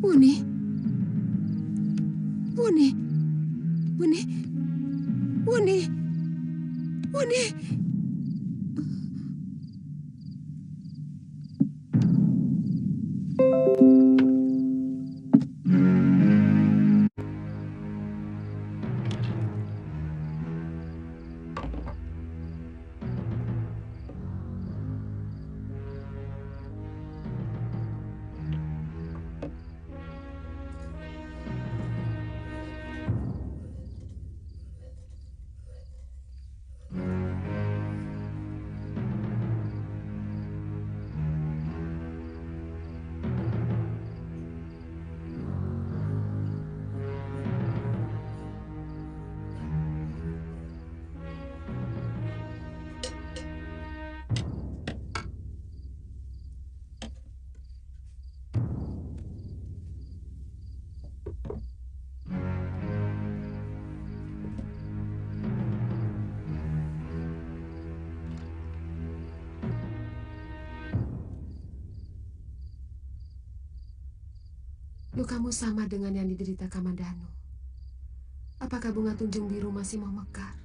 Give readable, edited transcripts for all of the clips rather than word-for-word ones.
Wuni. Wuni. Wuni. Wuni. Wuni. Lukamu sama dengan yang diderita Kamandanu. Apakah bunga tunjung biru masih mau mekar?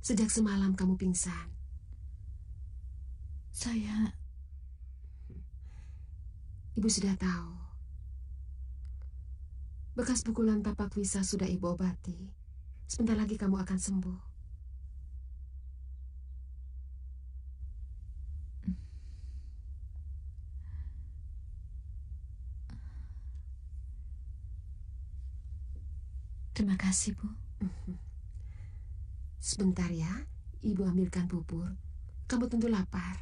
Sejak semalam kamu pingsan. Ibu sudah tahu. Bekas pukulan tapak Wisa sudah ibu obati. Sebentar lagi kamu akan sembuh. Terima kasih, Bu. Sebentar ya, ibu ambilkan bubur. Kamu tentu lapar.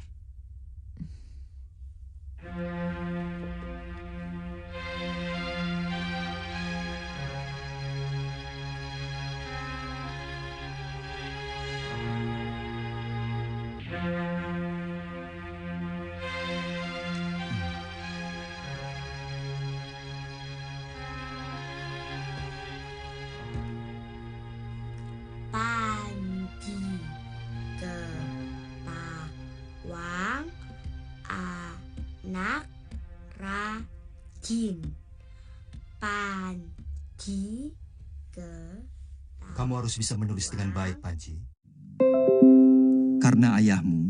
Panji ke pawang anak rajin. Panji ke Kamu harus bisa menulis dengan baik, Panji. Karena ayahmu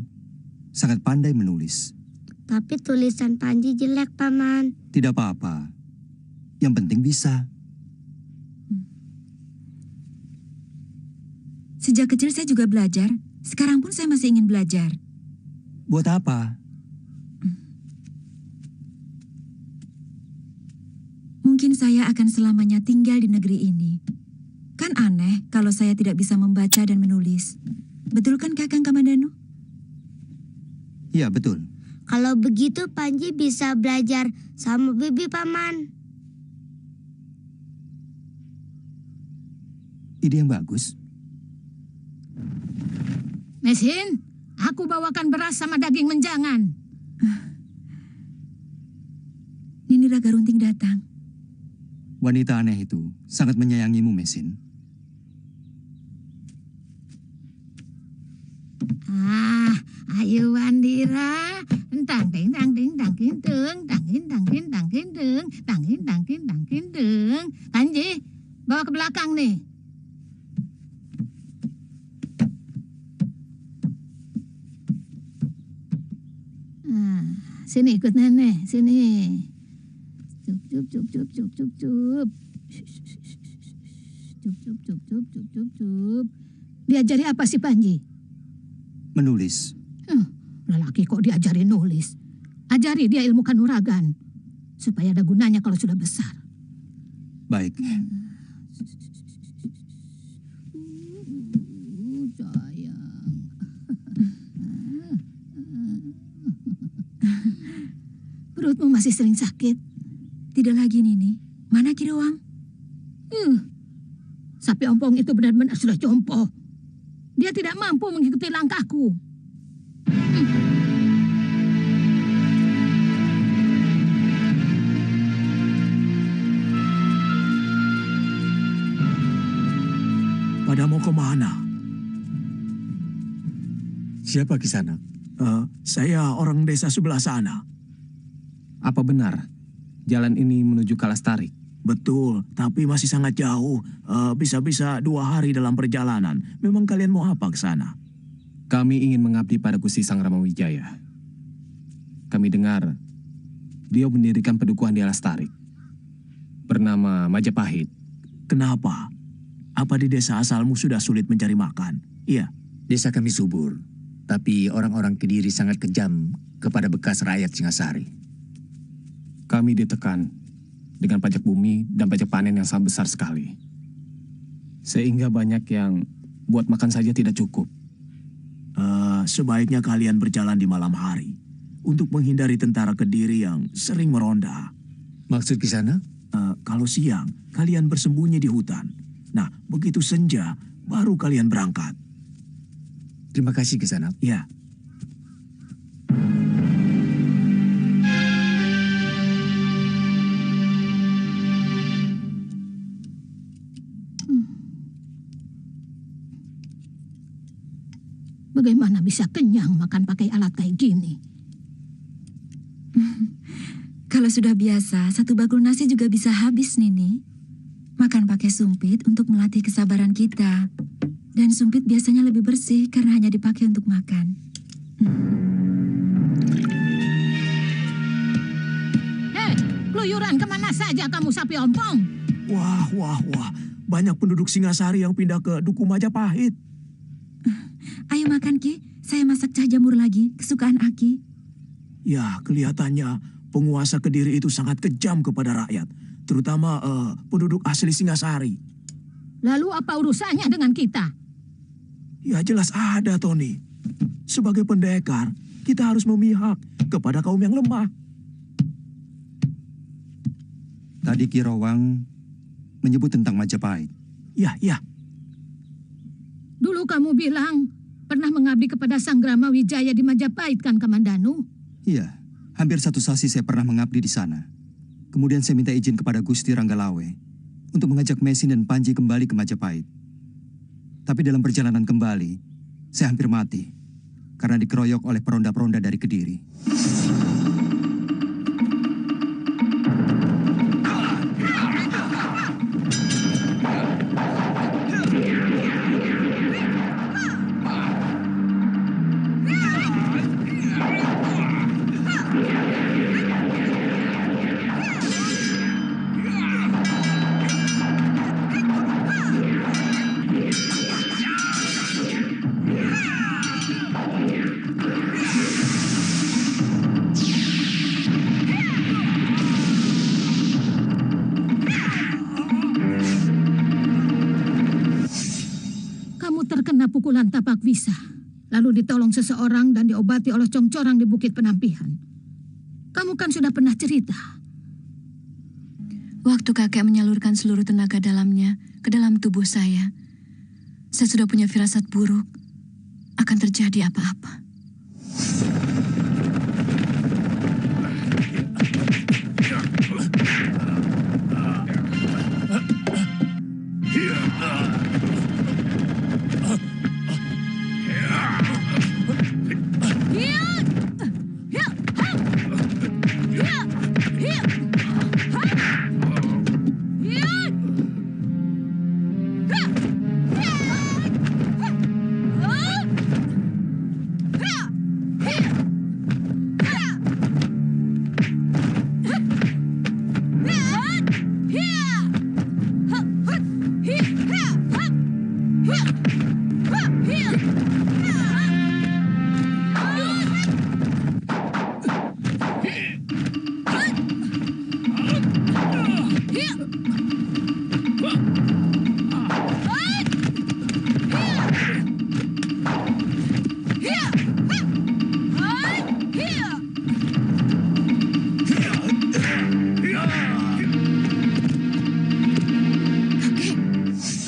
sangat pandai menulis. Tapi tulisan Panji jelek, Paman. Tidak apa-apa. Yang penting bisa. Sejak kecil saya juga belajar. Sekarang pun saya masih ingin belajar. Buat apa? Mungkin saya akan selamanya tinggal di negeri ini. Kan aneh kalau saya tidak bisa membaca dan menulis. Betul kan Kakang Kamandanu? Ya, betul. Kalau begitu Panji bisa belajar sama Bibi, Paman. Ide yang bagus. Mesin, aku bawakan beras sama daging menjangan. Nini Raga Runting datang. Wanita aneh itu sangat menyayangimu, Mesin. Ayo Wandira. Tang ting tang ting tang kintung, tang kin tang kin tang kintung, tang kin tang kin tang kintung. Panji, bawa ke belakang nih. Sini ikut nenek, sini. Cup cup cup cup cup cup cup. Cup cup cup cup cup cup cup. Diajari apa sih Panji? Menulis. Lelaki kok diajari nulis. Ajari dia ilmu kanuragan supaya ada gunanya kalau sudah besar. Baik. Sayang. Perutmu masih sering sakit? Tidak lagi Nini. Mana Kiroang? Sapi ompong itu benar-benar sudah jompo. Dia tidak mampu mengikuti langkahku. Pada mau kemana? Siapa Kisanak? Saya orang desa sebelah sana. Apa benar jalan ini menuju Kalastarik? Betul, tapi masih sangat jauh. Bisa-bisa 2 hari dalam perjalanan. Memang kalian mau apa ke sana? Kami ingin mengabdi pada Gusti Sang Ramawijaya. Kami dengar dia mendirikan pedukuhan di Kalastarik bernama Majapahit. Kenapa? Apa di desa asalmu sudah sulit mencari makan? Iya. Desa kami subur, tapi orang-orang Kediri sangat kejam kepada bekas rakyat Singasari. Kami ditekan dengan pajak bumi dan pajak panen yang sangat besar sekali. Sehingga banyak yang buat makan saja tidak cukup. Sebaiknya kalian berjalan di malam hari untuk menghindari tentara Kediri yang sering meronda. Maksud di sana? Kalau siang, kalian bersembunyi di hutan. Nah, begitu senja, baru kalian berangkat. Terima kasih Kisanak. Ya. Bagaimana bisa kenyang makan pakai alat kayak gini? Kalau sudah biasa, 1 bakul nasi juga bisa habis, Nini. Makan pakai sumpit untuk melatih kesabaran kita. Dan sumpit biasanya lebih bersih karena hanya dipakai untuk makan. Keluyuran kemana saja kamu sapi ompong? Wah. Banyak penduduk Singasari yang pindah ke Duku Majapahit. Ayo makan, Ki. Saya masak cah jamur lagi, kesukaan Aki. Ya, kelihatannya penguasa Kediri itu sangat kejam kepada rakyat. Terutama penduduk asli Singasari. Lalu apa urusannya dengan kita? Ya jelas ada, Tony. Sebagai pendekar, kita harus memihak kepada kaum yang lemah. Tadi Ki Rowang menyebut tentang Majapahit. Ya. Dulu kamu bilang pernah mengabdi kepada Sang Ramawijaya di Majapahit kan, Kamandanu? Iya, hampir 1 sasi saya pernah mengabdi di sana. Kemudian saya minta izin kepada Gusti Ranggalawe untuk mengajak Mesin dan Panji kembali ke Majapahit. Tapi dalam perjalanan kembali, saya hampir mati karena dikeroyok oleh peronda-peronda dari Kediri. Terkena pukulan tapak bisa, lalu ditolong seseorang dan diobati oleh congcorang di Bukit Penampihan. Kamu kan sudah pernah cerita. Waktu kakek menyalurkan seluruh tenaga dalamnya ke dalam tubuh saya sudah punya firasat buruk akan terjadi apa-apa.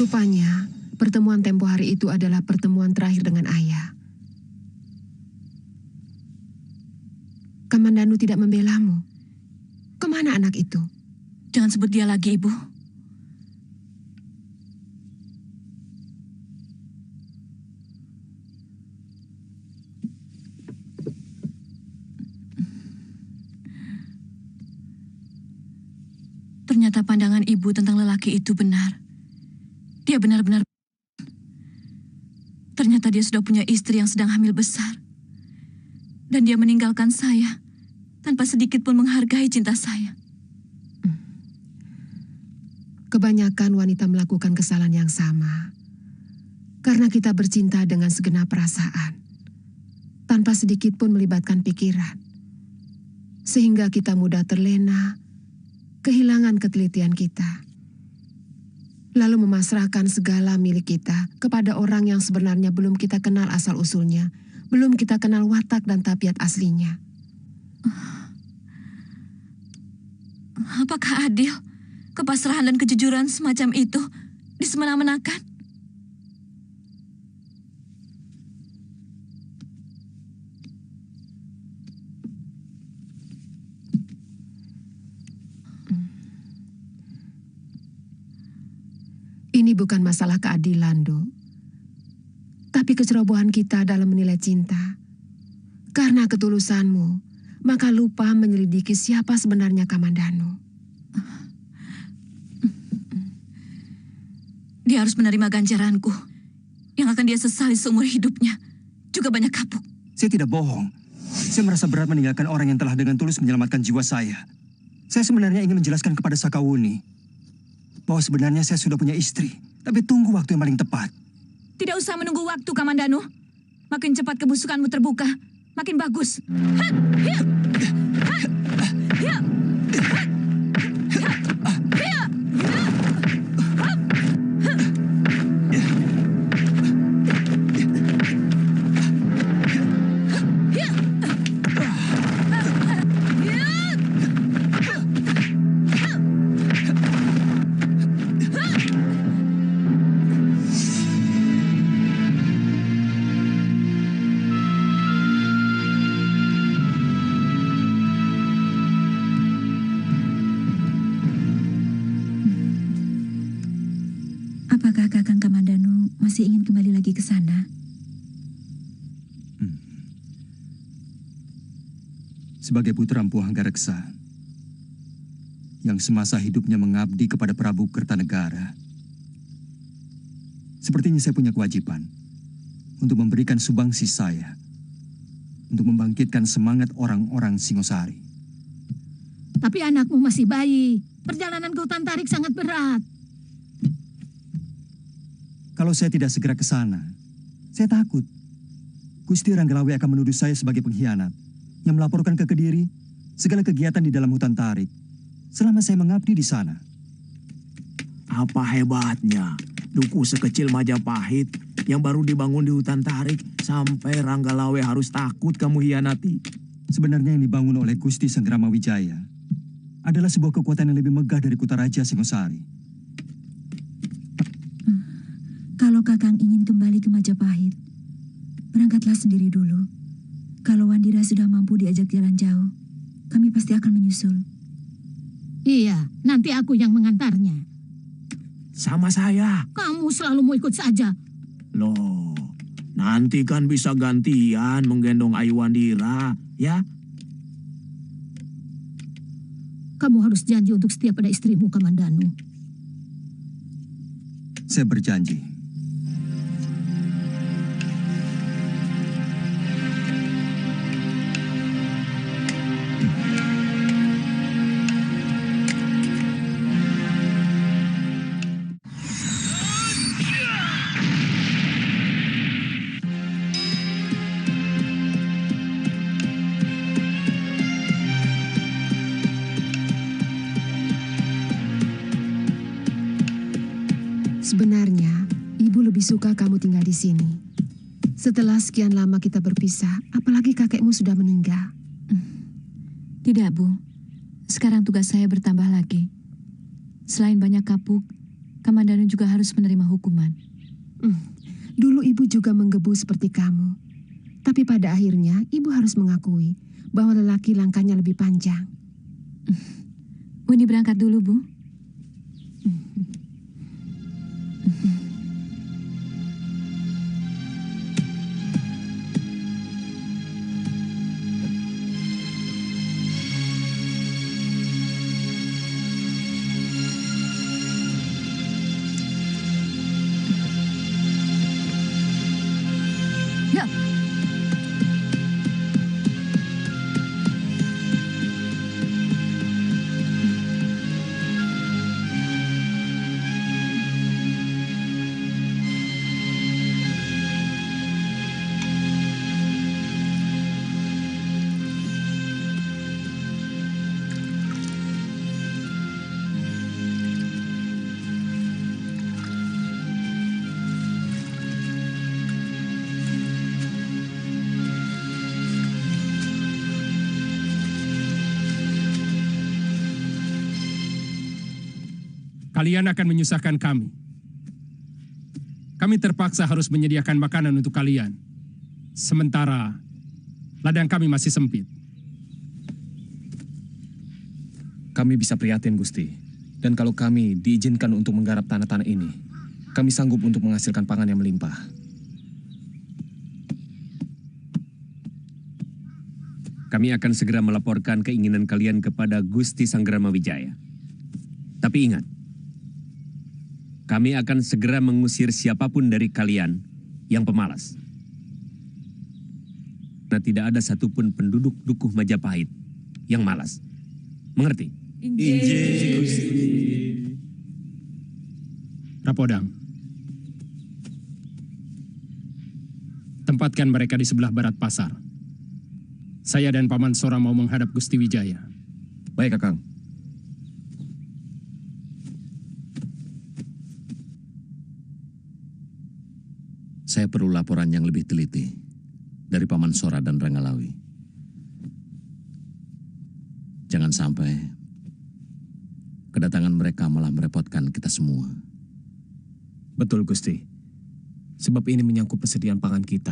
Rupanya, pertemuan tempo hari itu adalah pertemuan terakhir dengan ayah. Kamandanu tidak membelamu. Kemana anak itu? Jangan sebut dia lagi, Ibu. Ternyata pandangan Ibu tentang lelaki itu benar. Dia benar-benar... Ternyata dia sudah punya istri yang sedang hamil besar. Dan dia meninggalkan saya tanpa sedikit pun menghargai cinta saya. Kebanyakan wanita melakukan kesalahan yang sama. Karena kita bercinta dengan segenap perasaan. Tanpa sedikit pun melibatkan pikiran. Sehingga kita mudah terlena, kehilangan ketelitian kita. Lalu memasrahkan segala milik kita kepada orang yang sebenarnya belum kita kenal asal-usulnya, belum kita kenal watak dan tabiat aslinya. Apakah adil kepasrahan dan kejujuran semacam itu disemena-menakan? Ini bukan masalah keadilan, Do. Tapi kecerobohan kita dalam menilai cinta. Karena ketulusanmu, maka lupa menyelidiki siapa sebenarnya Kamandanu. Dia harus menerima ganjaranku. yang akan dia sesali seumur hidupnya. Juga banyak kapuk. Saya tidak bohong. Saya merasa berat meninggalkan orang yang telah dengan tulus menyelamatkan jiwa saya. Saya sebenarnya ingin menjelaskan kepada Sakawuni bahwa sebenarnya saya sudah punya istri. Tapi tunggu waktu yang paling tepat. Tidak usah menunggu waktu, Kamandanu. Makin cepat kebusukanmu terbuka, makin bagus. Apakah Kakang Kamandanu masih ingin kembali lagi ke sana? Sebagai putra Empu Hanggareksa yang semasa hidupnya mengabdi kepada Prabu Kertanegara, sepertinya saya punya kewajiban untuk memberikan sumbangsi saya untuk membangkitkan semangat orang-orang Singosari. Tapi anakmu masih bayi. Perjalanan ke hutan tarik sangat berat. Kalau saya tidak segera ke sana, saya takut Gusti Ranggalawe akan menuduh saya sebagai pengkhianat yang melaporkan ke Kediri segala kegiatan di dalam hutan tarik selama saya mengabdi di sana. Apa hebatnya duku sekecil Majapahit yang baru dibangun di hutan tarik sampai Ranggalawe harus takut kamu hianati? Sebenarnya yang dibangun oleh Gusti Sanggrama Wijaya adalah sebuah kekuatan yang lebih megah dari Kutaraja Singosari. Kalau Kakang ingin kembali ke Majapahit, berangkatlah sendiri dulu. Kalau Wandira sudah mampu diajak jalan jauh, kami pasti akan menyusul. Iya, nanti aku yang mengantarnya. Sama saya. Kamu selalu mau ikut saja. Loh, nanti kan bisa gantian menggendong Ayu Wandira, ya? Kamu harus janji untuk setia pada istrimu, Kamandanu. Saya berjanji. Sebenarnya, Ibu lebih suka kamu tinggal di sini. Setelah sekian lama kita berpisah, apalagi kakekmu sudah meninggal. Tidak, Bu. Sekarang tugas saya bertambah lagi. Selain banyak kapuk, Kamandanu juga harus menerima hukuman. Dulu Ibu juga menggebu seperti kamu. Tapi pada akhirnya, Ibu harus mengakui bahwa lelaki langkahnya lebih panjang. Wini berangkat dulu, Bu. Kalian akan menyusahkan kami. Kami terpaksa harus menyediakan makanan untuk kalian. Sementara ladang kami masih sempit. Kami bisa prihatin, Gusti. Dan kalau kami diizinkan untuk menggarap tanah-tanah ini, kami sanggup untuk menghasilkan pangan yang melimpah. Kami akan segera melaporkan keinginan kalian kepada Gusti Sanggrama Wijaya. Tapi ingat, kami akan segera mengusir siapapun dari kalian yang pemalas. Nah, tidak ada satupun penduduk Dukuh Majapahit yang malas. Mengerti? Injih, Gusti. Rapodang, tempatkan mereka di sebelah barat pasar. Saya dan Paman Sora mau menghadap Gusti Wijaya. Baik, Kakang. Saya perlu laporan yang lebih teliti dari Paman Sora dan Ranggalawe. Jangan sampai kedatangan mereka malah merepotkan kita semua. Betul, Gusti. Sebab ini menyangkut persediaan pangan kita.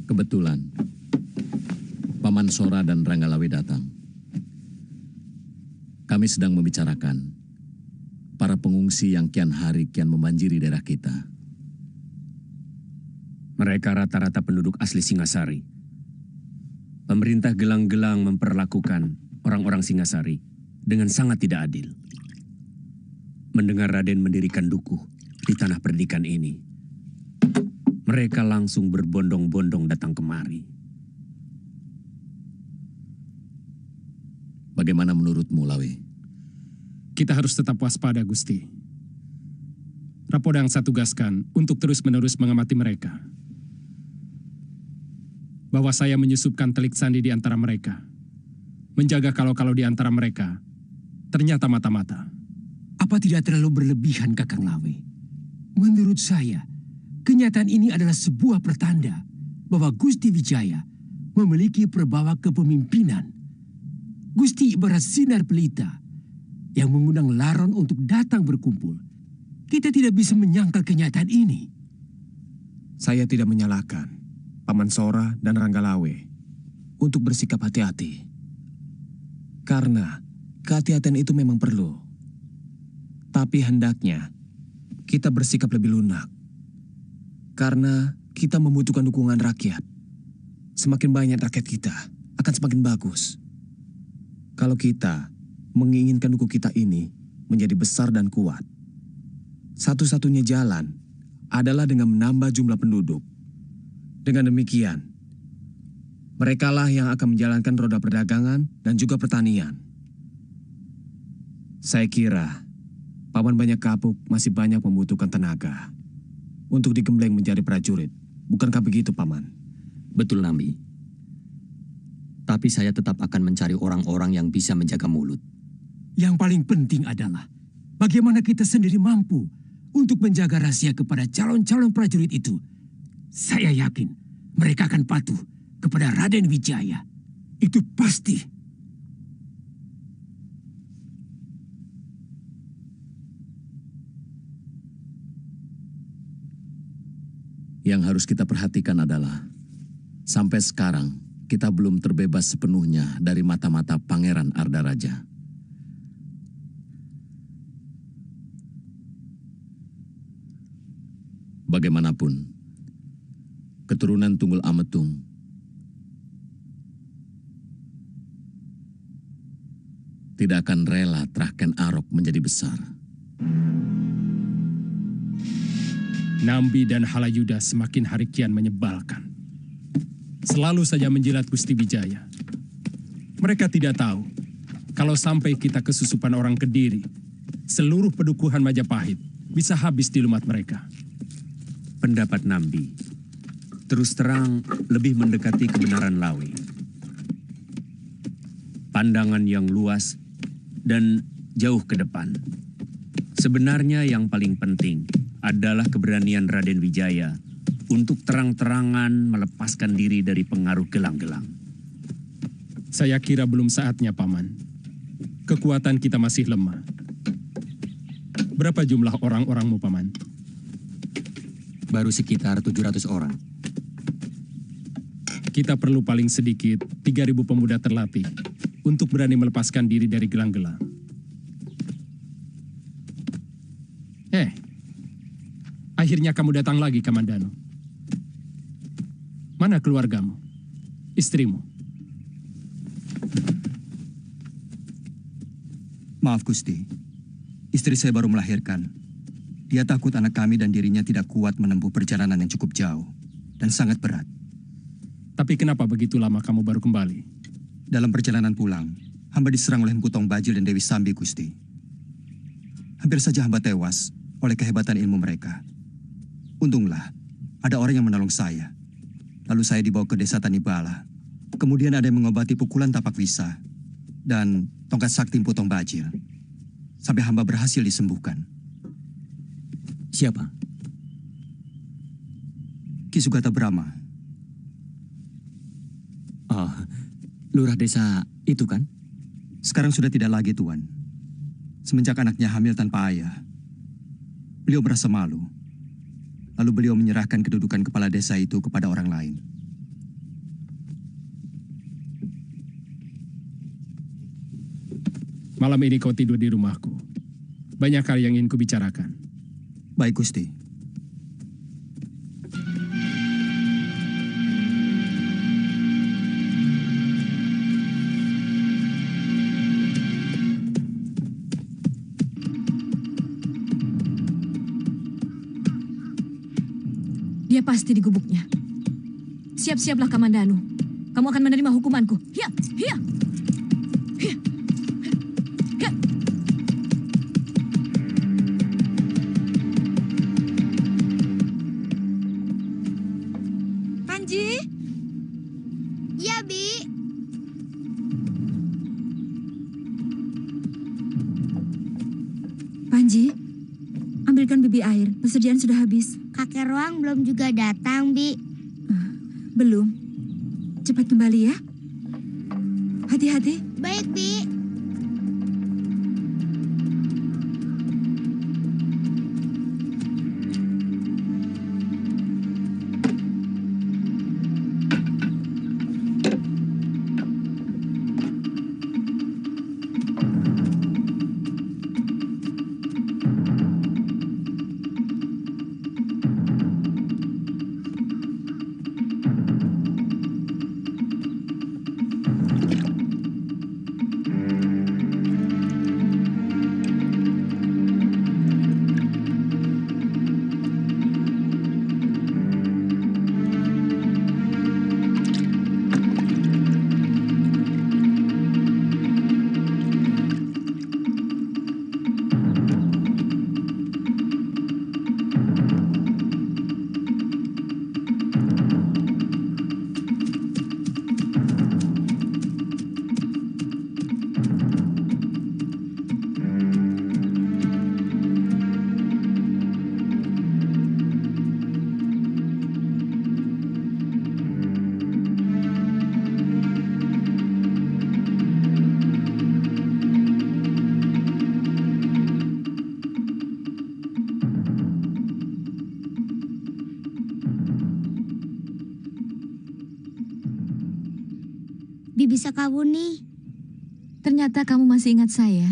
Kebetulan, Paman Sora dan Ranggalawe datang. Kami sedang membicarakan para pengungsi yang kian hari kian membanjiri daerah kita. Mereka rata-rata penduduk asli Singasari. Pemerintah gelang-gelang memperlakukan orang-orang Singasari dengan sangat tidak adil. Mendengar Raden mendirikan dukuh di tanah pendidikan ini, mereka langsung berbondong-bondong datang kemari. Bagaimana menurutmu, Lawe? Kita harus tetap waspada, Gusti. Rapodang saya tugaskan untuk terus-menerus mengamati mereka. Bahwa saya menyusupkan telik sandi di antara mereka. Menjaga kalau-kalau di antara mereka ternyata mata-mata. Apa tidak terlalu berlebihan, Kakang Lawe? Menurut saya, kenyataan ini adalah sebuah pertanda bahwa Gusti Wijaya memiliki perbawa kepemimpinan. Gusti ibarat sinar pelita yang mengundang laron untuk datang berkumpul. Kita tidak bisa menyangkal kenyataan ini. Saya tidak menyalahkan Paman Sora dan Ranggalawe untuk bersikap hati-hati. Karena kehati-hatian itu memang perlu. Tapi hendaknya kita bersikap lebih lunak. Karena kita membutuhkan dukungan rakyat. Semakin banyak rakyat kita, akan semakin bagus. Kalau kita menginginkan dukuh kita ini menjadi besar dan kuat, satu-satunya jalan adalah dengan menambah jumlah penduduk. Dengan demikian, merekalah yang akan menjalankan roda perdagangan dan juga pertanian. Saya kira Paman Banyak Kapuk masih banyak membutuhkan tenaga untuk digembleng menjadi prajurit. Bukankah begitu, Paman? Betul, Nambi. Tapi saya tetap akan mencari orang-orang yang bisa menjaga mulut. Yang paling penting adalah bagaimana kita sendiri mampu untuk menjaga rahasia kepada calon-calon prajurit itu. Saya yakin mereka akan patuh kepada Raden Wijaya. Itu pasti. Yang harus kita perhatikan adalah sampai sekarang kita belum terbebas sepenuhnya dari mata-mata Pangeran Ardaraja. Bagaimanapun, keturunan Tunggul Ametung tidak akan rela Traken Arok menjadi besar. Nambi dan Halayuda semakin hari kian menyebalkan. Selalu saja menjilat Gusti Wijaya. Mereka tidak tahu kalau sampai kita kesusupan orang Kediri, seluruh pedukuhan Majapahit bisa habis di lumat mereka. Pendapat Nambi terus terang lebih mendekati kebenaran Lawe. Pandangan yang luas dan jauh ke depan. Sebenarnya yang paling penting adalah keberanian Raden Wijaya untuk terang-terangan melepaskan diri dari pengaruh gelang-gelang. Saya kira belum saatnya, Paman. Kekuatan kita masih lemah. Berapa jumlah orang-orangmu, Paman? Baru sekitar 700 orang. Kita perlu paling sedikit 3.000 pemuda terlatih untuk berani melepaskan diri dari gelang-gelang. Akhirnya kamu datang lagi, Kamandano. Mana keluargamu? Istrimu? Maaf Gusti, istri saya baru melahirkan. Dia takut anak kami dan dirinya tidak kuat menempuh perjalanan yang cukup jauh dan sangat berat. Tapi kenapa begitu lama kamu baru kembali? Dalam perjalanan pulang, hamba diserang oleh Empu Tong Bajil dan Dewi Sambi, Gusti. Hampir saja hamba tewas oleh kehebatan ilmu mereka. Untunglah, ada orang yang menolong saya. Lalu saya dibawa ke desa Tanibala. Kemudian ada yang mengobati pukulan tapak wisa dan tongkat sakti Empu Tong Bajil. Sampai hamba berhasil disembuhkan. Siapa? Ki Sugata Brahma. Oh, lurah desa itu kan? Sekarang sudah tidak lagi, Tuan. Semenjak anaknya hamil tanpa ayah, beliau merasa malu. Lalu beliau menyerahkan kedudukan kepala desa itu kepada orang lain. Malam ini kau tidur di rumahku. Banyak hal yang ingin kubicarakan. Baik, Gusti. Dia pasti di gubuknya. Siap-siaplah Kamandanu. Kamu akan menerima hukumanku. Hiya, hiya. Hiya. Hiya. Panji? Ya, Bi. Panji, ambilkan bibi air. Persediaan sudah habis. Kakek Roang belum juga datang, Bi. Belum. Cepat kembali ya. Hati-hati. Baik, Bi. Bibi Sakawuni. Ternyata kamu masih ingat saya.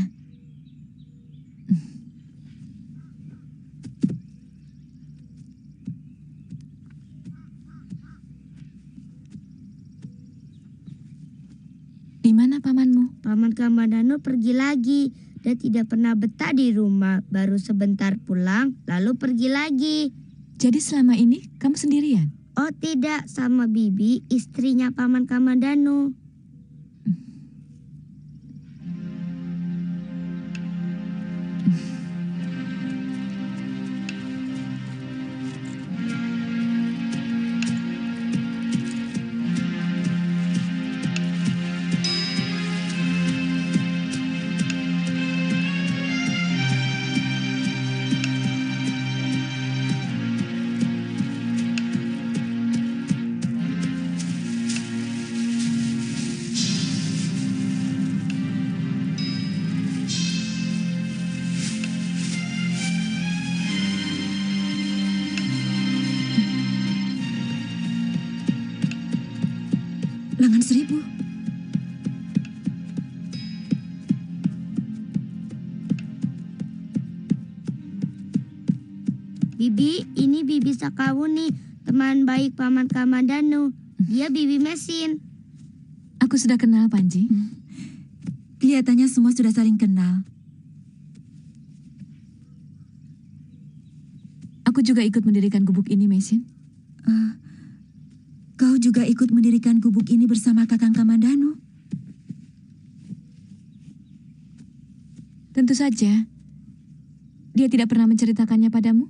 Di mana pamanmu? Paman Kamandano pergi lagi. Dia tidak pernah betah di rumah. Baru sebentar pulang, lalu pergi lagi. Jadi selama ini kamu sendirian? Oh tidak, sama Bibi, istrinya Paman Kamandano. Lengan seribu. Bibi, ini Ini Bibi Sakawuni, teman baik Paman Kamandanu. Dia Bibi Mesin. Aku sudah kenal, Panji. Kelihatannya semua sudah saling kenal. Aku juga ikut mendirikan gubuk ini, Mesin. Kau juga ikut mendirikan gubuk ini bersama Kakang Kamandanu? Tentu saja. Dia tidak pernah menceritakannya padamu?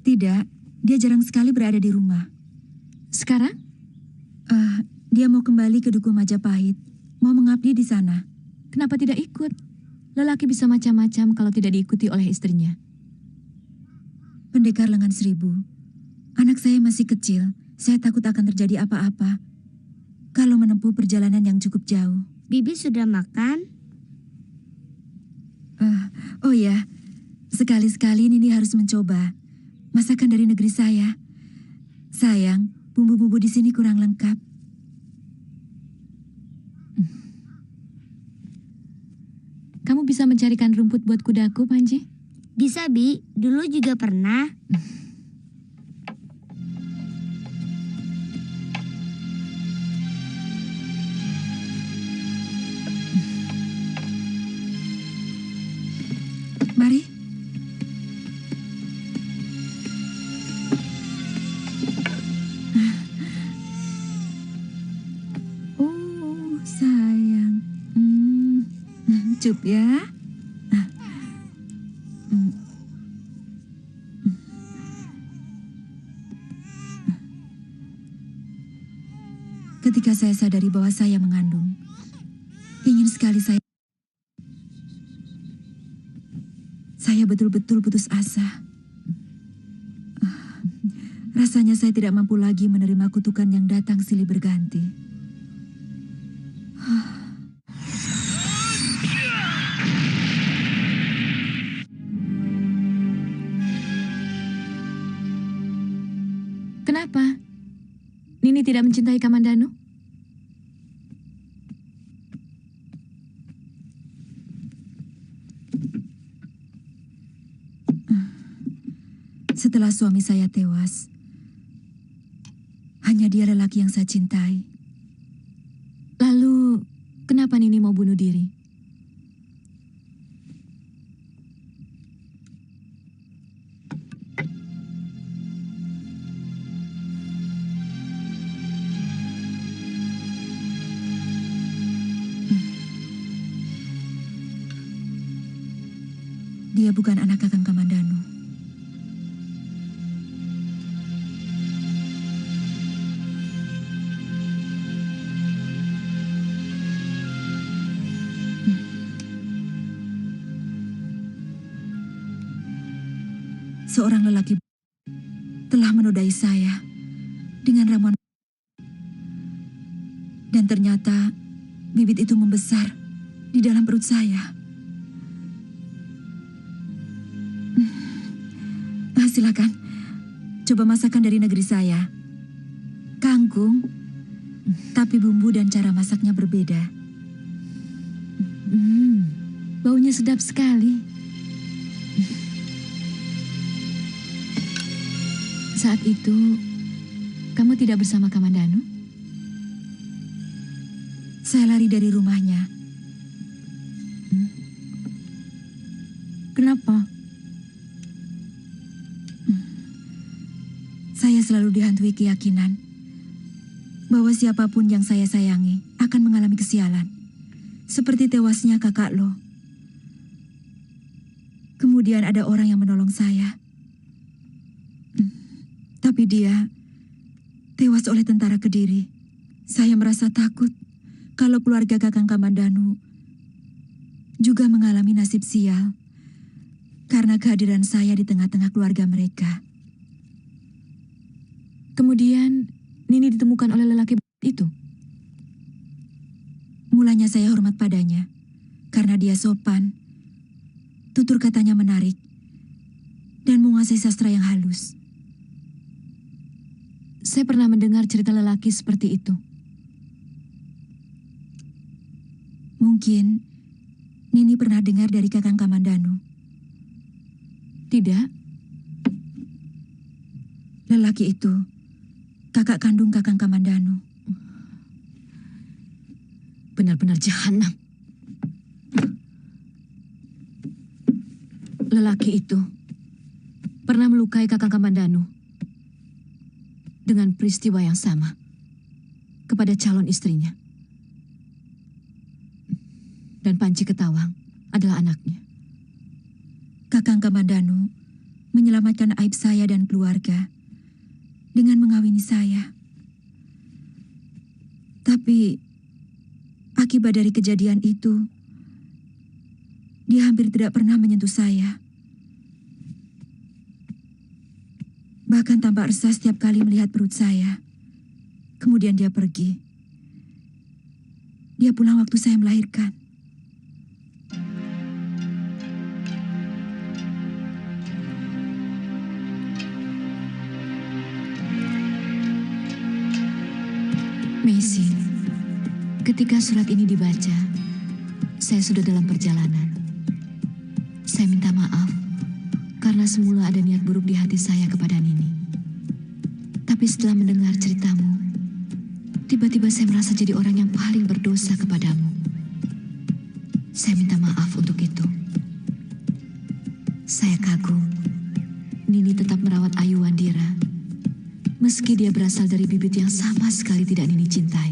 Tidak. Dia jarang sekali berada di rumah. Sekarang? Dia mau kembali ke Duku Majapahit. Mau mengabdi di sana. Kenapa tidak ikut? Lelaki bisa macam-macam kalau tidak diikuti oleh istrinya. Pendekar Lengan Seribu. Anak saya masih kecil. Saya takut akan terjadi apa-apa kalau menempuh perjalanan yang cukup jauh. Bibi sudah makan? Oh ya, sekali-sekali Nini harus mencoba masakan dari negeri saya. Sayang, bumbu-bumbu di sini kurang lengkap. Kamu bisa mencarikan rumput buat kudaku, Panji? Bisa, Bi. Dulu juga pernah. Mari. Oh, sayang. Cup ya. Ketika saya sadari bahwa saya mengandung, ingin sekali saya betul-betul putus asa. Rasanya saya tidak mampu lagi menerima kutukan yang datang silih berganti. Kenapa? Nini tidak mencintai Kamandanu? Setelah suami saya tewas, hanya dia lelaki yang saya cintai. Lalu, kenapa Nini mau bunuh diri? Dia bukan anak Kakang Kamandanu. Seorang lelaki telah menodai saya dengan ramuan, dan ternyata bibit itu membesar di dalam perut saya. Silakan, coba masakan dari negeri saya. Kangkung, tapi bumbu dan cara masaknya berbeda. Baunya sedap sekali. Saat itu, kamu tidak bersama Kamandanu? Saya lari dari rumahnya. Kenapa? Saya selalu dihantui keyakinan bahwa siapapun yang saya sayangi akan mengalami kesialan. Seperti tewasnya kakak lo. Kemudian ada orang yang menolong saya. Tapi dia tewas oleh tentara Kediri. Saya merasa takut kalau keluarga Kakang Kamandanu juga mengalami nasib sial karena kehadiran saya di tengah-tengah keluarga mereka. Kemudian Nini ditemukan oleh lelaki itu. Mulanya saya hormat padanya karena dia sopan, tutur katanya menarik, dan menguasai sastra yang halus. Saya pernah mendengar cerita lelaki seperti itu. Mungkin Nini pernah dengar dari Kakang Kamandanu. Tidak? Lelaki itu kakak kandung Kakang Kamandanu. Benar-benar jahanam. Lelaki itu pernah melukai Kakang Kamandanu dengan peristiwa yang sama kepada calon istrinya. Dan Panji Ketawang adalah anaknya. Kakang Kamandanu menyelamatkan aib saya dan keluarga dengan mengawini saya. Tapi akibat dari kejadian itu, dia hampir tidak pernah menyentuh saya. Bahkan tampak resah setiap kali melihat perut saya. Kemudian dia pergi. Dia pulang waktu saya melahirkan. Mesin, ketika surat ini dibaca, saya sudah dalam perjalanan. Saya minta maaf karena semula ada niat buruk di hati saya kepada Nini. Tapi setelah mendengar ceritamu, tiba-tiba saya merasa jadi orang yang paling berdosa kepadamu. Saya minta maaf untuk itu. Saya kagum. Nini tetap merawat Ayu Wandira, meski dia berasal dari bibit yang sama sekali tidak Nini cintai.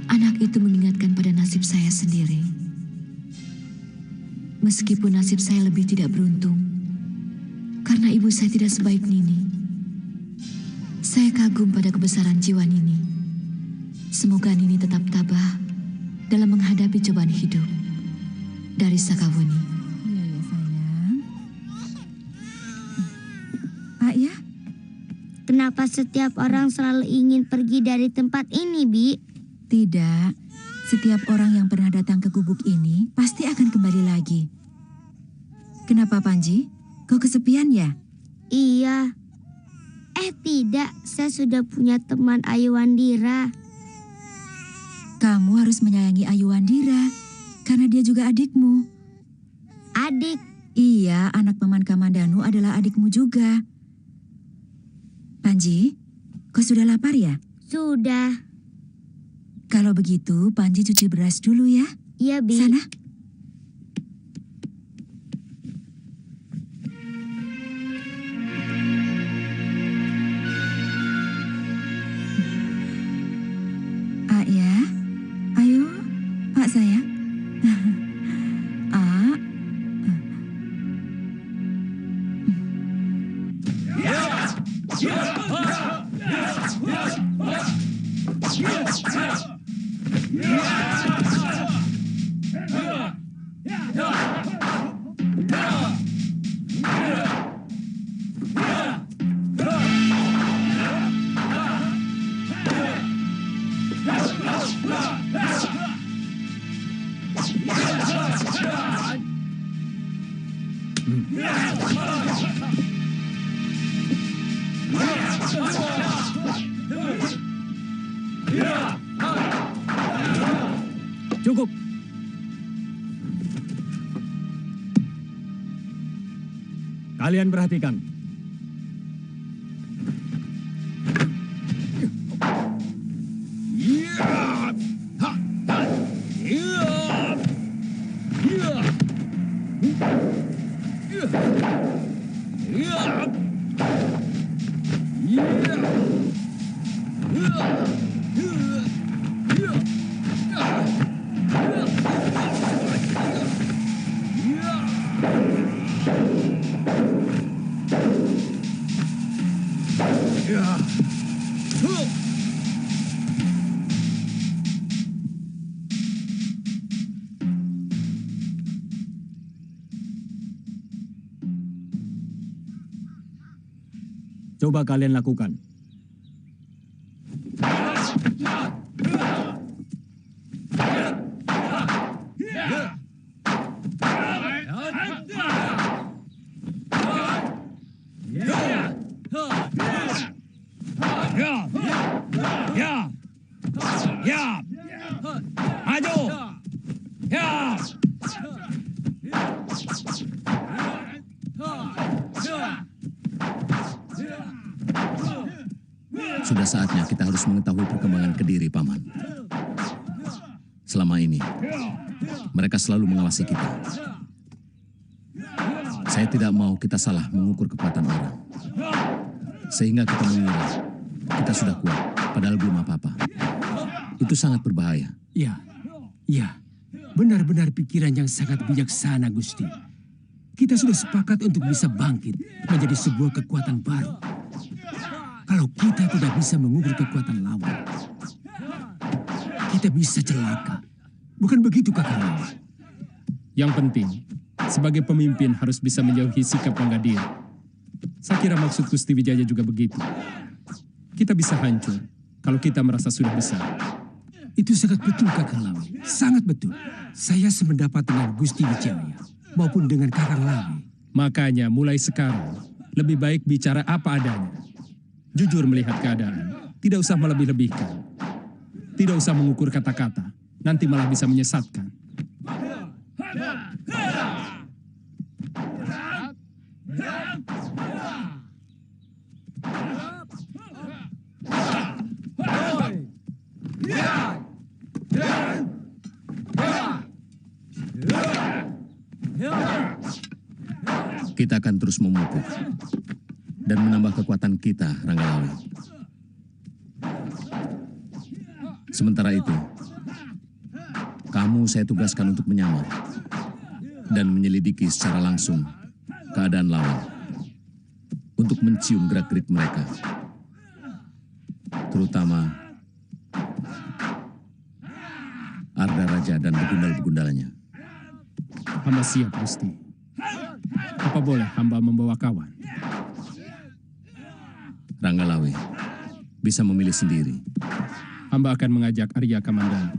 Anak itu mengingatkan pada nasib saya sendiri. Meskipun nasib saya lebih tidak beruntung, karena ibu saya tidak sebaik Nini. Saya kagum pada kebesaran jiwa Nini. Semoga Nini tetap tabah dalam menghadapi cobaan hidup. Dari Sakawuni. Iya ya sayang. Pak ya? Kenapa setiap orang selalu ingin pergi dari tempat ini, Bi? Tidak. Setiap orang yang pernah datang ke gubuk ini pasti akan kembali lagi. Kenapa Panji? Kau kesepian ya? Iya. Tidak. Saya sudah punya teman Ayu Wandira. Kamu harus menyayangi Ayu Wandira karena dia juga adikmu. Adik? Iya, anak Paman Kamandanu adalah adikmu juga. Panji, kau sudah lapar ya? Sudah. Kalau begitu, Panji cuci beras dulu ya. Iya, Bi. Sana. Ya, ayo, Pak sayang. Cukup. Kalian perhatikan. Coba kalian lakukan. Maju. Sudah saatnya kita harus mengetahui perkembangan Kediri, Paman. Selama ini, mereka selalu mengawasi kita. Saya tidak mau kita salah mengukur kekuatan orang. Sehingga kita mengira kita sudah kuat, padahal belum apa-apa. Itu sangat berbahaya. Ya, benar-benar pikiran yang sangat bijaksana, Gusti. Kita sudah sepakat untuk bisa bangkit menjadi sebuah kekuatan baru. Kalau kita tidak bisa mengukur kekuatan lawan, kita bisa celaka. Bukan begitu, Kakang Lawe? Yang penting, sebagai pemimpin harus bisa menjauhi sikap bangga diri. Saya kira maksud Gusti Wijaya juga begitu. Kita bisa hancur kalau kita merasa sudah besar. Itu sangat betul, Kakang Lawe. Sangat betul. Saya sependapat dengan Gusti Wijaya maupun dengan Kakang Lawe. Makanya mulai sekarang lebih baik bicara apa adanya. Jujur melihat keadaan. Tidak usah melebih-lebihkan. Tidak usah mengukur kata-kata. Nanti malah bisa menyesatkan. Kita akan terus memupuk dan menambah kekuatan kita, Ranggalawe. Sementara itu, kamu saya tugaskan untuk menyamar dan menyelidiki secara langsung keadaan lawan untuk mencium gerak-gerik mereka, terutama Arda Raja dan begundal-begundalnya. Hamba siap, Gusti. Apa boleh hamba membawa kawan? Ranggalawe bisa memilih sendiri. Hamba akan mengajak Arya Kamandanu.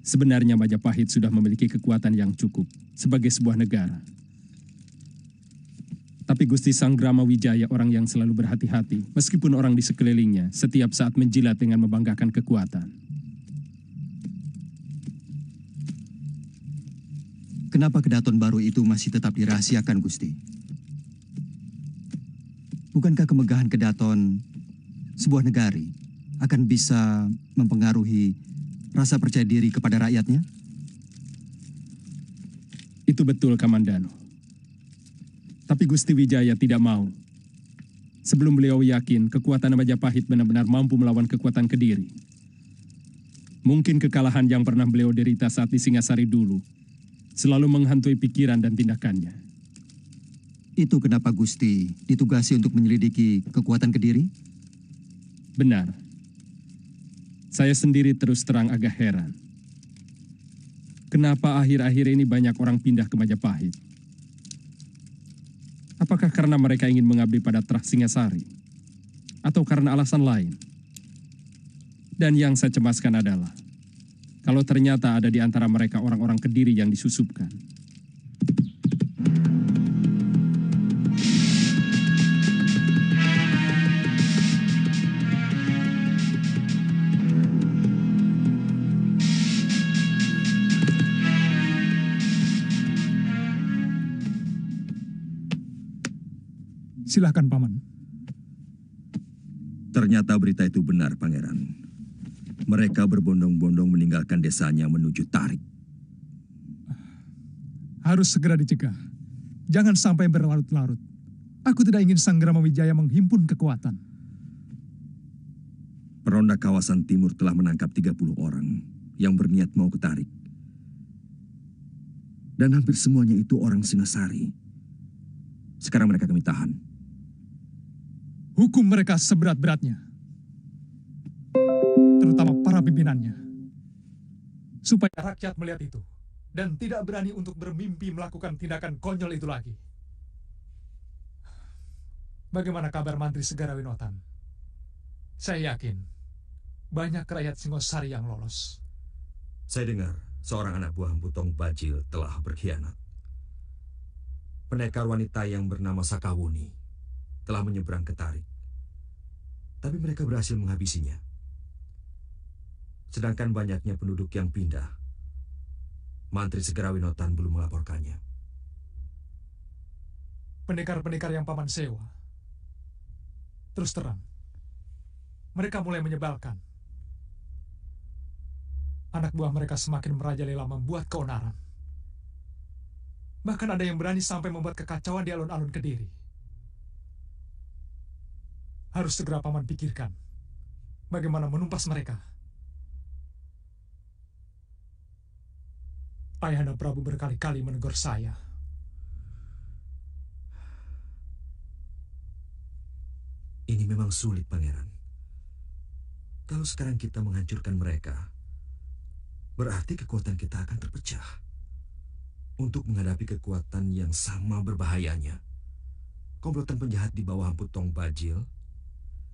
Sebenarnya Majapahit sudah memiliki kekuatan yang cukup sebagai sebuah negara. Tapi Gusti Sanggrama Wijaya orang yang selalu berhati-hati, meskipun orang di sekelilingnya setiap saat menjilat dengan membanggakan kekuatan. Kenapa kedaton baru itu masih tetap dirahasiakan, Gusti? Bukankah kemegahan kedaton sebuah negari akan bisa mempengaruhi rasa percaya diri kepada rakyatnya? Itu betul, Kamandanu. Tapi Gusti Wijaya tidak mau. Sebelum beliau yakin kekuatan Majapahit benar-benar mampu melawan kekuatan Kediri. Mungkin kekalahan yang pernah beliau derita saat di Singasari dulu selalu menghantui pikiran dan tindakannya. Itu kenapa Gusti ditugasi untuk menyelidiki kekuatan Kediri? Benar. Saya sendiri terus terang agak heran. Kenapa akhir-akhir ini banyak orang pindah ke Majapahit? Apakah karena mereka ingin mengabdi pada Trah Singasari? Atau karena alasan lain? Dan yang saya cemaskan adalah, kalau ternyata ada di antara mereka orang-orang Kediri yang disusupkan. Silakan, Paman. Ternyata berita itu benar, Pangeran. Mereka berbondong-bondong meninggalkan desanya menuju Tarik. Harus segera dicegah. Jangan sampai berlarut-larut. Aku tidak ingin Sanggrama Wijaya menghimpun kekuatan. Peronda kawasan timur telah menangkap 30 orang yang berniat mau ke Tarik. Dan hampir semuanya itu orang Singasari. Sekarang mereka kami tahan. Hukum mereka seberat-beratnya. Terutama para pimpinannya. Supaya rakyat melihat itu. Dan tidak berani untuk bermimpi melakukan tindakan konyol itu lagi. Bagaimana kabar Mantri Segara Winotan? Saya yakin banyak rakyat Singosari yang lolos. Saya dengar seorang anak buah Empu Tong Bajil telah berkhianat. Pendekar wanita yang bernama Sakawuni telah menyeberang ke Tarik, tapi mereka berhasil menghabisinya. Sedangkan banyaknya penduduk yang pindah, Mantri Segarawinotan belum melaporkannya. Pendekar-pendekar yang paman sewa, terus terang, mereka mulai menyebalkan. Anak buah mereka semakin merajalela membuat keonaran. Bahkan ada yang berani sampai membuat kekacauan di alun-alun Kediri. Harus segera paman pikirkan bagaimana menumpas mereka. Ayahanda Prabu berkali-kali menegur saya. Ini memang sulit, Pangeran. Kalau sekarang kita menghancurkan mereka, berarti kekuatan kita akan terpecah. Untuk menghadapi kekuatan yang sama berbahayanya, komplotan penjahat di bawah Empu Tong Bajil,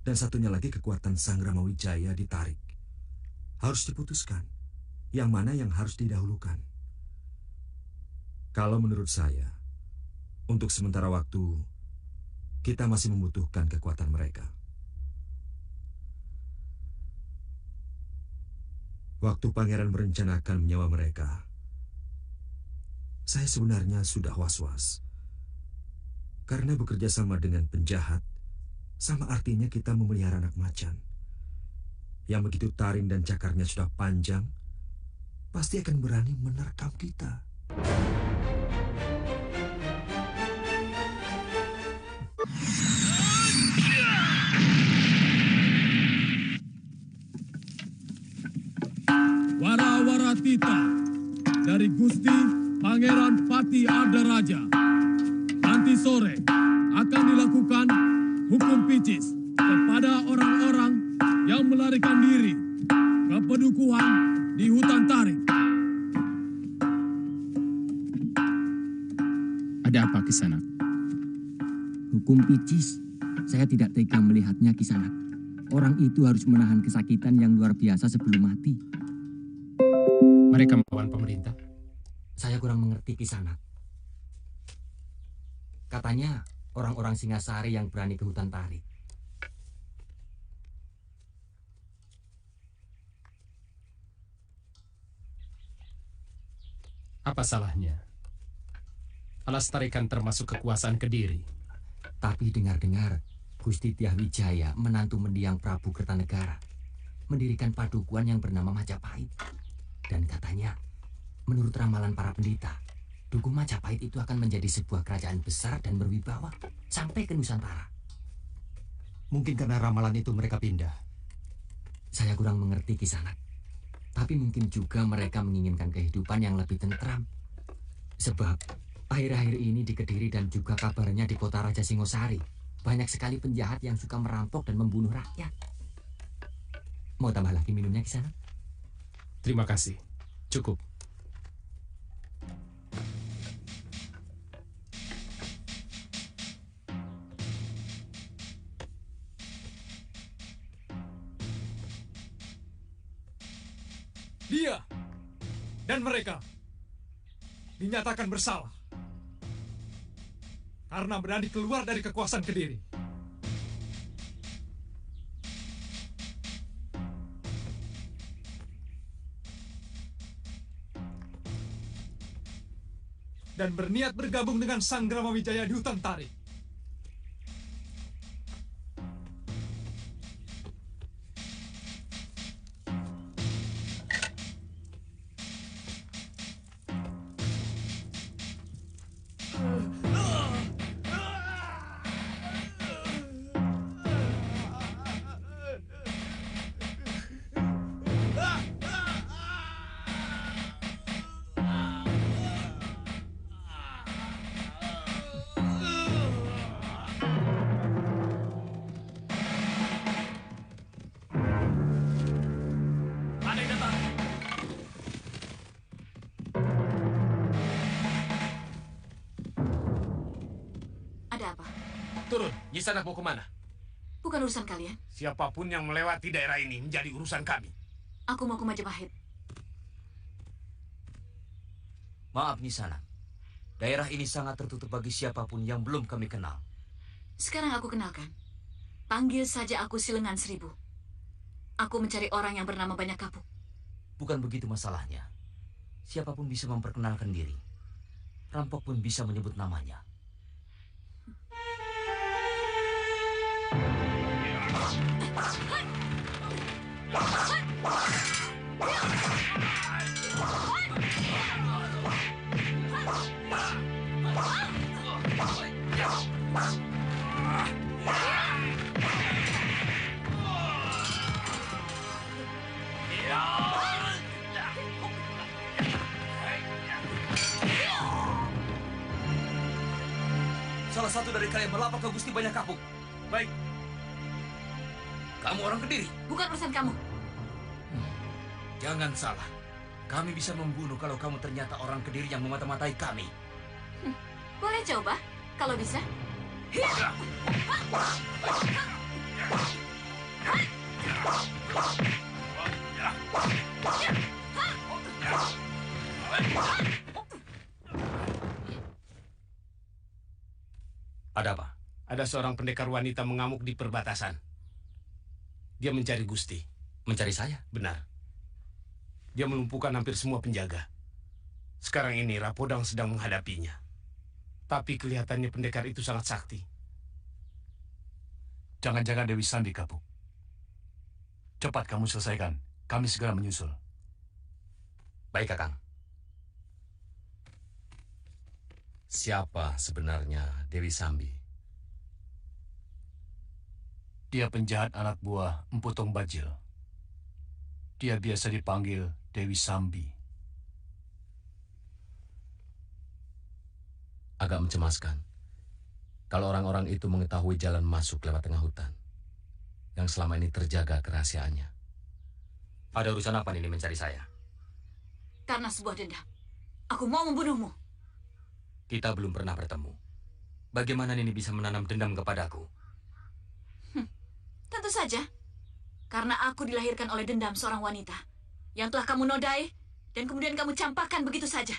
dan satunya lagi kekuatan Sang Ramawijaya ditarik. Harus diputuskan, yang mana yang harus didahulukan. Kalau menurut saya, untuk sementara waktu, kita masih membutuhkan kekuatan mereka. Waktu Pangeran merencanakan menyewa mereka, saya sebenarnya sudah was-was. Karena bekerja sama dengan penjahat, sama artinya kita memelihara anak macan. Yang begitu taring dan cakarnya sudah panjang, pasti akan berani menerkam kita. Wara-wara-tita dari Gusti Pangeran Pati Ardaraja. Nanti sore akan dilakukan hukum picis kepada orang-orang yang melarikan diri ke pedukuhan di hutan Tarik. Ada apa, Kisanak? Hukum picis, saya tidak tega melihatnya, Kisanak. Orang itu harus menahan kesakitan yang luar biasa sebelum mati. Mereka melawan pemerintah? Saya kurang mengerti, Kisanak. Katanya orang-orang Singasari yang berani ke hutan Tarik. Apa salahnya? Alastari kan termasuk kekuasaan Kediri. Tapi dengar-dengar, Gusti Tiah Wijaya, menantu mendiang Prabu Kertanegara, mendirikan padukuhan yang bernama Majapahit. Dan katanya, menurut ramalan para pendeta, Dukuh Majapahit itu akan menjadi sebuah kerajaan besar dan berwibawa sampai ke Nusantara. Mungkin karena ramalan itu mereka pindah. Saya kurang mengerti, Kisanak. Tapi mungkin juga mereka menginginkan kehidupan yang lebih tentram. Sebab akhir-akhir ini di Kediri dan juga kabarnya di kota Raja Singosari, banyak sekali penjahat yang suka merampok dan membunuh rakyat. Mau tambah lagi minumnya, Kisanak? Terima kasih. Cukup. Dia dan mereka dinyatakan bersalah karena berani keluar dari kekuasaan Kediri. Dan berniat bergabung dengan Sang Ramawijaya di hutan Tarik. Turun, Nyisanak mau kemana? Bukan urusan kalian. Siapapun yang melewati daerah ini menjadi urusan kami. Aku mau ke Majapahit. Maaf Nisanak, daerah ini sangat tertutup bagi siapapun yang belum kami kenal. Sekarang aku kenalkan. Panggil saja aku Silengan Seribu. Aku mencari orang yang bernama Banyak Kapuk. Bukan begitu masalahnya. Siapapun bisa memperkenalkan diri. Rampok pun bisa menyebut namanya. Salah satu dari kalian melapor ke Gusti Banyak Kapuk. Baik. Kamu orang Kediri? Bukan urusan kamu. Jangan salah. Kami bisa membunuh kalau kamu ternyata orang Kediri yang memata-matai kami. Boleh coba, kalau bisa. Ada apa? Ada seorang pendekar wanita mengamuk di perbatasan. Dia mencari Gusti. Mencari saya? Benar. Dia melumpuhkan hampir semua penjaga. Sekarang ini Rapodang sedang menghadapinya. Tapi kelihatannya pendekar itu sangat sakti. Jangan-jangan Dewi Sambi, Kapuk. Cepat kamu selesaikan. Kami segera menyusul. Baik, Kakang. Siapa sebenarnya Dewi Sambi? Dia penjahat anak buah Empu Tong Bajil. Dia biasa dipanggil Dewi Sambi. Agak mencemaskan. Kalau orang-orang itu mengetahui jalan masuk lewat tengah hutan, yang selama ini terjaga kerahasiaannya. Ada urusan apa ini mencari saya? Karena sebuah dendam. Aku mau membunuhmu. Kita belum pernah bertemu. Bagaimana Nini bisa menanam dendam kepadaku? Tentu saja. Karena aku dilahirkan oleh dendam seorang wanita yang telah kamu nodai dan kemudian kamu campakkan begitu saja.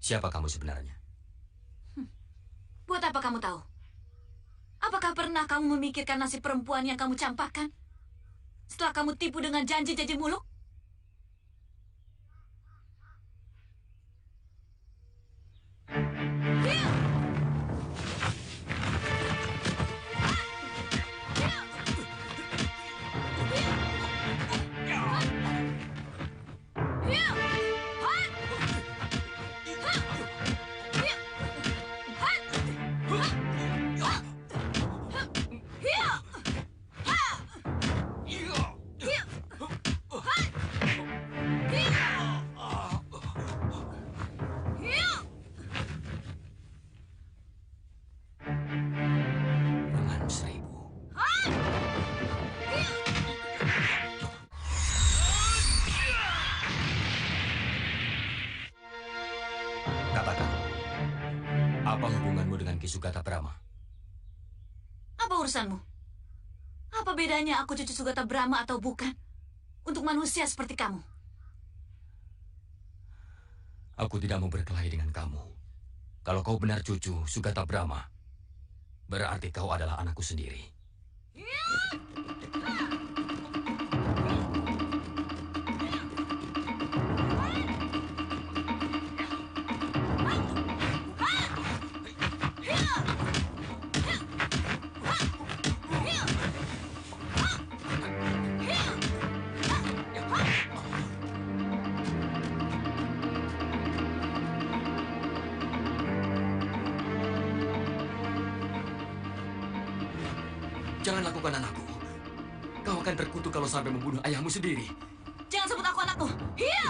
Siapa kamu sebenarnya? Buat apa kamu tahu? Apakah pernah kamu memikirkan nasib perempuan yang kamu campakkan? Setelah kamu tipu dengan janji-janji muluk? Apa hubunganmu dengan Ki Sugata Brahma? Apa urusanmu? Apa bedanya aku cucu Sugata Brahma atau bukan? Untuk manusia seperti kamu. Aku tidak mau berkelahi dengan kamu. Kalau kau benar cucu Sugata Brahma, berarti kau adalah anakku sendiri. Jangan lakukan anakku. Kau akan terkutuk kalau sampai membunuh ayahmu sendiri. Jangan sebut aku anakmu. Hiya!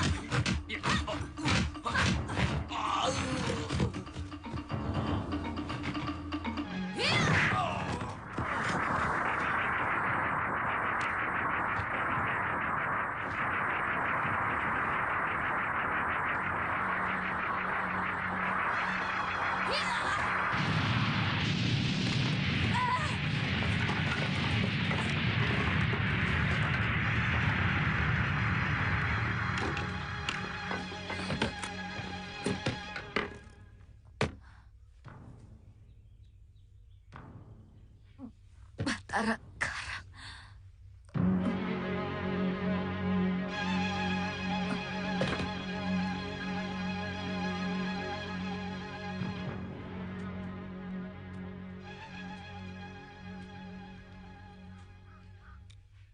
Karang.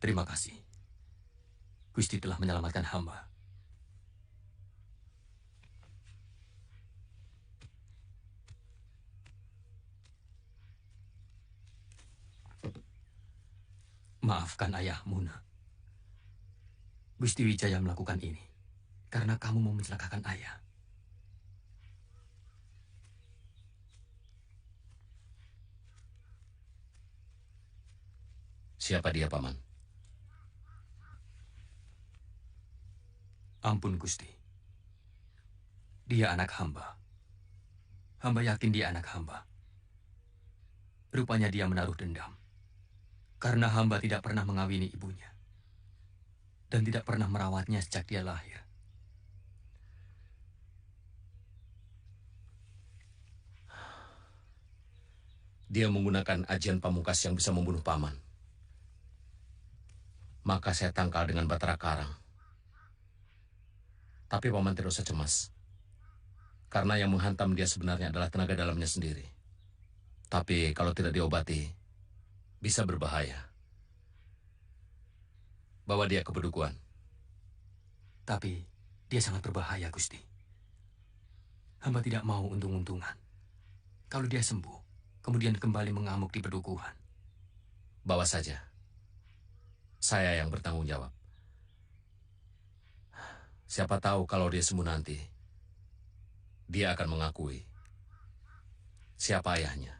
Terima kasih. Gusti telah menyelamatkan hamba. Maafkan ayah Muna. Gusti Wijaya melakukan ini karena kamu mau mencelakakan ayah. Siapa dia, Paman? Ampun, Gusti. Dia anak hamba. Hamba yakin dia anak hamba. Rupanya dia menaruh dendam. Karena hamba tidak pernah mengawini ibunya. Dan tidak pernah merawatnya sejak dia lahir. Dia menggunakan ajian pamungkas yang bisa membunuh Paman. Maka saya tangkal dengan batara karang. Tapi Paman tidak usah cemas. Karena yang menghantam dia sebenarnya adalah tenaga dalamnya sendiri. Tapi kalau tidak diobati, bisa berbahaya. Bawa dia ke pedukuhan. Tapi dia sangat berbahaya, Gusti. Hamba tidak mau untung-untungan. Kalau dia sembuh, kemudian kembali mengamuk di pedukuhan. Bawa saja. Saya yang bertanggung jawab. Siapa tahu kalau dia sembuh nanti, dia akan mengakui siapa ayahnya.